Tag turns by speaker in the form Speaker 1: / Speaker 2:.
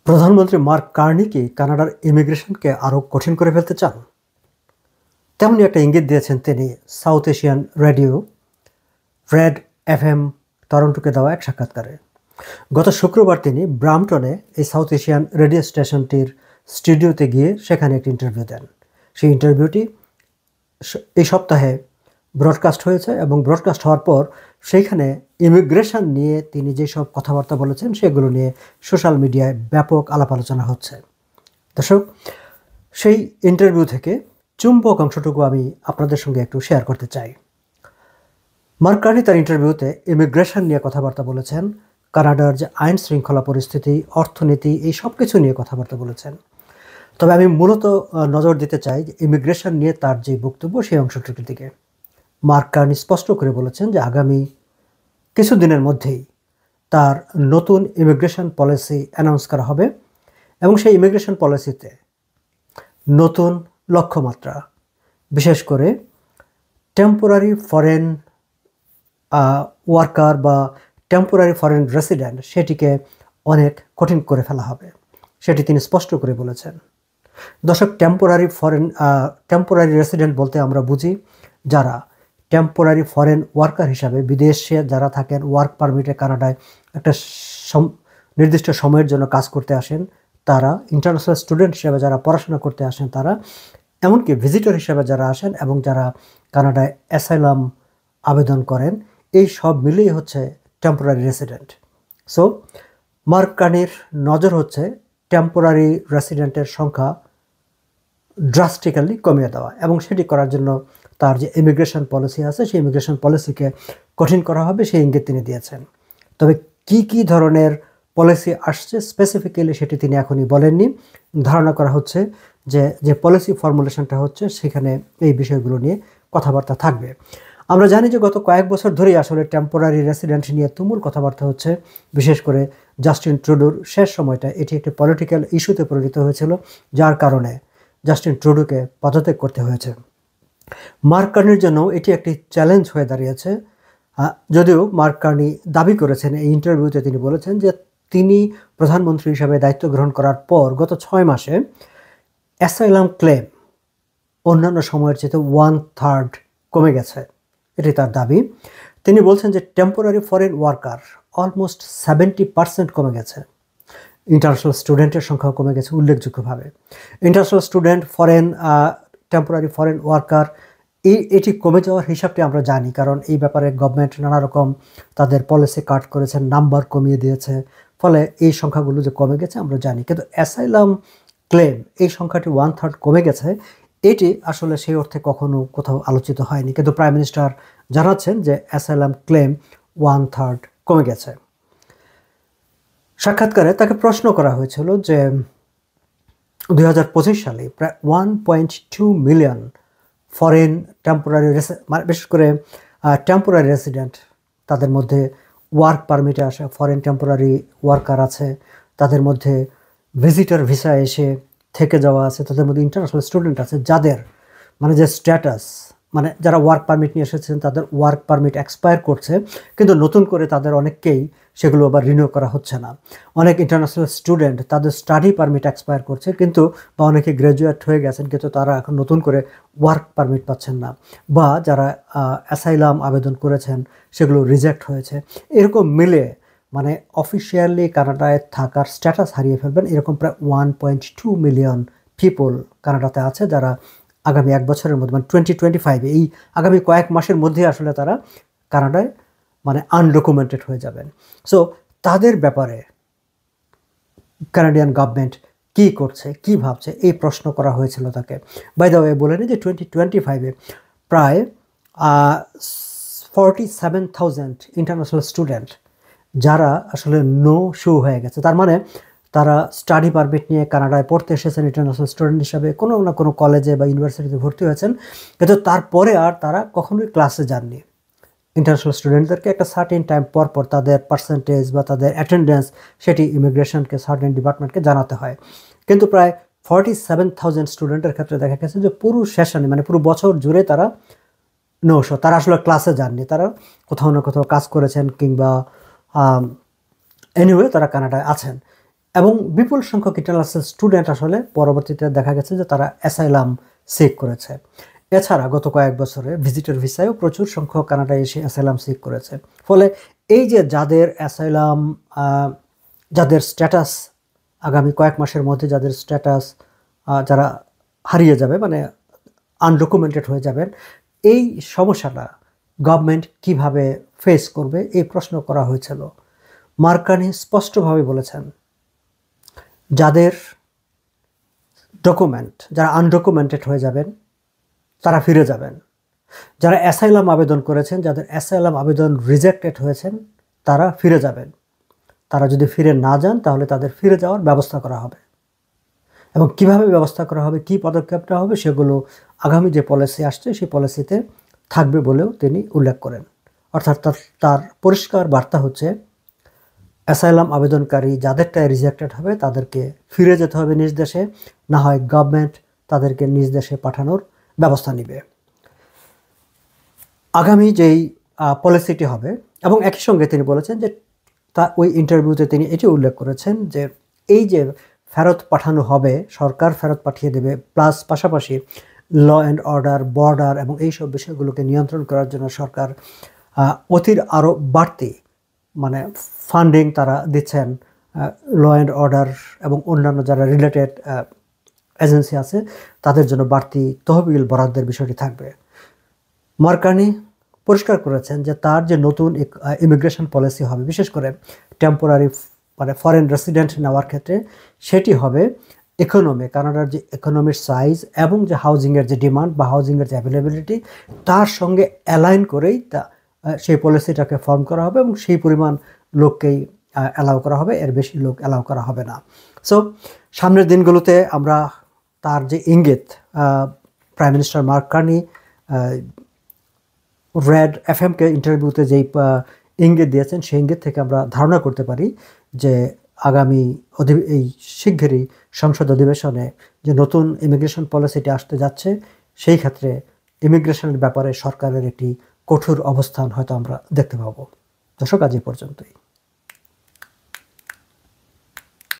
Speaker 1: প্রধানমন্ত্রী mark Carney কি কানাডার ইমিগ্রেশনকে আরও কঠিন করে ফেলতে চান? তেমনি একটা ইঙ্গিত দিয়েছেন তিনি South Asian radio Red FM টরন্টোকে দেওয়া এক সাক্ষাৎকারে। গত শুক্রবার তিনি ব্রাম্পটনে এই সাউথ এশিয়ান রেডিও স্টেশনটির স্টুডিওতে গিয়ে সেখানে একটি ইন্টারভিউ দেন। সেই ইন্টারভিউটি এই সপ্তাহে ব্রডকাস্ট হয়েছে এবং ব্রডকাস্ট হওয়ার পর সেইখানে ইমিগ্রেশন নিয়ে তিনি যেসব কথাবার্তা বলেছেন সেগুলো নিয়ে সোশ্যাল মিডিয়ায় ব্যাপক আলাপ আলোচনা হচ্ছে। দর্শক, সেই ইন্টারভিউ থেকে চুম্বক অংশটুকু আমি আপনাদের সঙ্গে একটু শেয়ার করতে চাই। মার্ক কার্নি তার ইন্টারভিউতে ইমিগ্রেশন নিয়ে কথাবার্তা বলেছেন, কানাডার যে আইন শৃঙ্খলা পরিস্থিতি, অর্থনীতি, এই সব কিছু নিয়ে কথাবার্তা বলেছেন। তবে আমি মূলত নজর দিতে চাই যে ইমিগ্রেশন নিয়ে তার যে বক্তব্য সেই অংশটুকুর দিকে। মার্ক কার্নি স্পষ্ট করে বলেছেন যে আগামী কিছুদিনের মধ্যেই তার নতুন ইমিগ্রেশন পলিসি অ্যানাউন্স করা হবে এবং সেই ইমিগ্রেশন পলিসিতে নতুন লক্ষ্যমাত্রা, বিশেষ করে টেম্পোরারি ফরেন ওয়ার্কার বা টেম্পোরারি ফরেন রেসিডেন্ট, সেটিকে অনেক কঠিন করে ফেলা হবে, সেটি তিনি স্পষ্ট করে বলেছেন। দর্শক, টেম্পোরারি রেসিডেন্ট বলতে আমরা বুঝি যারা টেম্পোরারি ফরেন ওয়ার্কার হিসাবে বিদেশে যারা থাকেন, ওয়ার্ক পারমিটে কানাডায় একটা নির্দিষ্ট সময়ের জন্য কাজ করতে আসেন, তারা ইন্টারন্যাশনাল স্টুডেন্ট হিসাবে যারা পড়াশোনা করতে আসেন তারা, এমনকি ভিজিটর হিসাবে যারা আসেন এবং যারা কানাডায় অ্যাসাইলাম আবেদন করেন, এই সব মিলিয়ে হচ্ছে টেম্পোরারি রেসিডেন্ট। সো মার্ক কার্নির নজর হচ্ছে টেম্পোরারি রেসিডেন্টের সংখ্যা ড্রাস্টিক্যালি কমিয়ে দেওয়া এবং সেটি করার জন্য তার যে ইমিগ্রেশন পলিসি আছে সেই ইমিগ্রেশন পলিসিকে কঠিন করা হবে, সেই ইঙ্গিত তিনি দিয়েছেন। তবে কি ধরনের পলিসি আসছে স্পেসিফিক্যালি সেটি তিনি এখনই বলেননি। ধারণা করা হচ্ছে যে পলিসি ফর্মুলেশনটা হচ্ছে সেখানে এই বিষয়গুলো নিয়ে কথাবার্তা থাকবে। আমরা জানি যে গত কয়েক বছর ধরেই আসলে টেম্পোরারি রেসিডেন্ট নিয়ে তুমুল কথাবার্তা হচ্ছে, বিশেষ করে জাস্টিন ট্রুডোর শেষ সময়টা এটি একটি পলিটিক্যাল ইস্যুতে পরিণত হয়েছিল, যার কারণে জাস্টিন ট্রুডোকে পদত্যাগ করতে হয়েছে। মার্ক কার্নির জন্য এটি একটি চ্যালেঞ্জ হয়ে দাঁড়িয়েছে। যদিও মার্ক কার্নি দাবি করেছেন, এই ইন্টারভিউতে তিনি বলেছেন যে তিনি প্রধানমন্ত্রী হিসাবে দায়িত্ব গ্রহণ করার পর গত 6 মাসে অ্যাসাইলাম ক্লেম অন্যান্য সময়ের চেয়ে 1/3 কমে গেছে, এটি তার দাবি। তিনি বলছেন যে টেম্পোরারি ফরেন ওয়ার্কার অলমোস্ট 70% কমে গেছে। ইন্টারন্যাশনাল স্টুডেন্টের সংখ্যাও কমে গেছে উল্লেখযোগ্যভাবে। International student, temporary foreign worker, এটি কমে যাওয়ার হিসাবটি আমরা জানি, কারণ এই ব্যাপারে গভর্নমেন্ট নানা রকম তাদের পলিসি কাট করেছেন, নাম্বার কমিয়ে দিয়েছে, ফলে এই সংখ্যাগুলো যে কমে গেছে আমরা জানি। কিন্তু অ্যাসাইলাম ক্লেম এই সংখ্যাটি 1/3 কমে গেছে, এটি আসলে সেই অর্থে কখনো কোথাও আলোচিত হয়নি। কিন্তু প্রাইম মিনিস্টার জানাচ্ছেন যে অ্যাসাইলাম ক্লেম 1/3 কমে গেছে। সাক্ষাৎকারে তাকে প্রশ্ন করা হয়েছিল যে 2025 সালে প্রায় 1.2 মিলিয়ন ফরেন টেম্পোরারি বিশেষ করে টেম্পোরারি রেসিডেন্ট, তাদের মধ্যে ওয়ার্ক পারমিটে আসে ফরেন টেম্পোরারি ওয়ার্কার আছে, তাদের মধ্যে ভিজিটর ভিসা এসে থেকে যাওয়া আছে, তাদের মধ্যে ইন্টারন্যাশনাল স্টুডেন্ট আছে, যাদের যে স্ট্যাটাস, যারা ওয়ার্ক পারমিট নিয়ে এসেছেন তাদের ওয়ার্ক পারমিট এক্সপায়ার করছে, কিন্তু নতুন করে তাদের অনেককেই সেগুলো আবার রিনিউ করা হচ্ছে না। অনেক ইন্টারন্যাশনাল স্টুডেন্ট তাদের স্টাডি পারমিট এক্সপায়ার করছে, কিন্তু বা অনেকে গ্র্যাজুয়েট হয়ে গেছেন কিন্তু তারা এখন নতুন করে ওয়ার্ক পারমিট পাচ্ছেন না, বা যারা অ্যাসাইলাম আবেদন করেছেন সেগুলো রিজেক্ট হয়েছে। এরকম মিলে অফিসিয়ালি কানাডায় থাকার স্ট্যাটাস হারিয়ে ফেলবেন এরকম প্রায় 1.2 মিলিয়ন পিপল কানাডাতে আছে, যারা আগামী 1 বছরের মধ্যে 2025 এই আগামী কয়েক মাসের মধ্যে আসলে তারা কানাডায় আনডকুমেন্টেড হয়ে যাবেন। সো তাদের ব্যাপারে কানাডিয়ান গভর্নমেন্ট কী করছে, কী ভাবছে, এই প্রশ্ন করা হয়েছিল তাকে। বাই দ্য ওয়ে, বলে নিই যে 2025 প্রায় 47,000 ইন্টারন্যাশনাল স্টুডেন্ট যারা আসলে নো শো হয়ে গেছে, তার তারা স্টাডি পারমিট নিয়ে কানাডায় পড়তে এসেছেন ইন্টারন্যাশনাল স্টুডেন্ট হিসাবে, কোনো না কোনো কলেজে বা ইউনিভার্সিটিতে ভর্তি হয়েছেন, কিন্তু তারপরে আর তারা কখনোই ক্লাসে যাননি। ইন্টারন্যাশনাল স্টুডেন্টদেরকে একটা সার্টেন টাইম পর তাদের পার্সেন্টেজ বা তাদের অ্যাটেন্ডেন্স সেটি ইমিগ্রেশনকে, সার্টেন ডিপার্টমেন্টকে জানাতে হয়। কিন্তু প্রায় 47,000 স্টুডেন্টের ক্ষেত্রে দেখা গেছে যে পুরো সেশনে পুরো বছর জুড়ে তারা নো শো, তারা আসলে ক্লাসে যাননি, তারা কোথাও না কোথাও কাজ করেছেন কিংবা এনিওয়ে তারা কানাডায় আছেন। এবং বিপুল সংখ্যক ইন্টারন্যাশনাল স্টুডেন্ট আসলে পরবর্তীতে দেখা গেছে যে তারা অ্যাসাইলাম সিক করেছে। এছাড়া গত কয়েক বছরে ভিজিটর ভিসায়ও প্রচুর সংখ্যক কানাডায় এসে অ্যাসাইলাম সিক করেছে। ফলে এই যে যাদের স্ট্যাটাস আগামী কয়েক মাসের মধ্যে যাদের স্ট্যাটাস যারা হারিয়ে যাবে, মানে আনডকুমেন্টেড হয়ে যাবেন, এই সমস্যাটা গভর্নমেন্ট কিভাবে ফেস করবে এই প্রশ্ন করা হয়েছিল। মার্ক কার্নি স্পষ্টভাবে বলেছেন, যাদের ডকুমেন্ট, যারা আনডকুমেন্টেড হয়ে যাবেন তারা ফিরে যাবেন। যারা অ্যাসাইলাম আবেদন করেছেন, যাদের অ্যাসাইলাম আবেদন রিজেক্টেড হয়েছেন, তারা ফিরে যাবেন। তারা যদি ফিরে না যান তাহলে তাদের ফিরে যাওয়ার ব্যবস্থা করা হবে। এবং কিভাবে ব্যবস্থা করা হবে, কী পদক্ষেপ নেওয়া হবে, সেগুলো আগামী যে পলিসি আসছে সেই পলিসিতে থাকবে বলেও তিনি উল্লেখ করেন। অর্থাৎ তার পরিষ্কার বার্তা হচ্ছে, অ্যাসাইলাম আবেদনকারী যাদেরটাই রিজেক্টেড হবে তাদেরকে ফিরে যেতে হবে নিজ দেশে, না হয় গভর্নমেন্ট তাদেরকে নিজ দেশে পাঠানোর ব্যবস্থা নেবে। আগামী যেই পলিসিটি হবে, এবং একই সঙ্গে তিনি বলেছেন যে ওই ইন্টারভিউতে তিনি এটি উল্লেখ করেছেন যে এই যে ফেরত পাঠানো হবে, সরকার ফেরত পাঠিয়ে দেবে, প্লাস পাশাপাশি ল অ্যান্ড অর্ডার, বর্ডার এবং এইসব বিষয়গুলোকে নিয়ন্ত্রণ করার জন্য সরকার অতির আরও বাড়তি মানে ফান্ডিং তারা দিচ্ছেন। ল অ্যান্ড অর্ডার এবং অন্যান্য যারা রিলেটেড এজেন্সি আছে তাদের জন্য বাড়তি তহবিল বরাদ্দের বিষয়টি থাকবে। মার্ক কার্নি পরিষ্কার করেছেন যে তার যে নতুন ইমিগ্রেশন পলিসি হবে, বিশেষ করে টেম্পোরারি মানে ফরেন রেসিডেন্ট নেওয়ার ক্ষেত্রে, সেটি হবে ইকোনমি, কানাডার যে ইকোনমির সাইজ এবং যে হাউজিংয়ের যে ডিমান্ড বা হাউজিংয়ের যে অ্যাভেলেবিলিটি তার সঙ্গে অ্যালাইন করেই সেই পলিসিটাকে ফর্ম করা হবে এবং সেই পরিমাণ লোককেই অ্যালাউ করা হবে, এর বেশি লোক অ্যালাউ করা হবে না। সো সামনের দিনগুলোতে আমরা তার যে ইঙ্গিত, prime minister Mark Carney Red এফএমকে ইন্টারভিউতে যেই ইঙ্গিত দিয়েছেন, সেই ইঙ্গিত থেকে আমরা ধারণা করতে পারি যে আগামী এই শিগগিরই সংসদ অধিবেশনে যে নতুন ইমিগ্রেশন পলিসিটি আসতে যাচ্ছে, সেই ক্ষেত্রে ইমিগ্রেশনের ব্যাপারে সরকারের একটি কঠোর অবস্থান হয়তো আমরা দেখতে পাবো। দর্শক, আজ এই পর্যন্তই।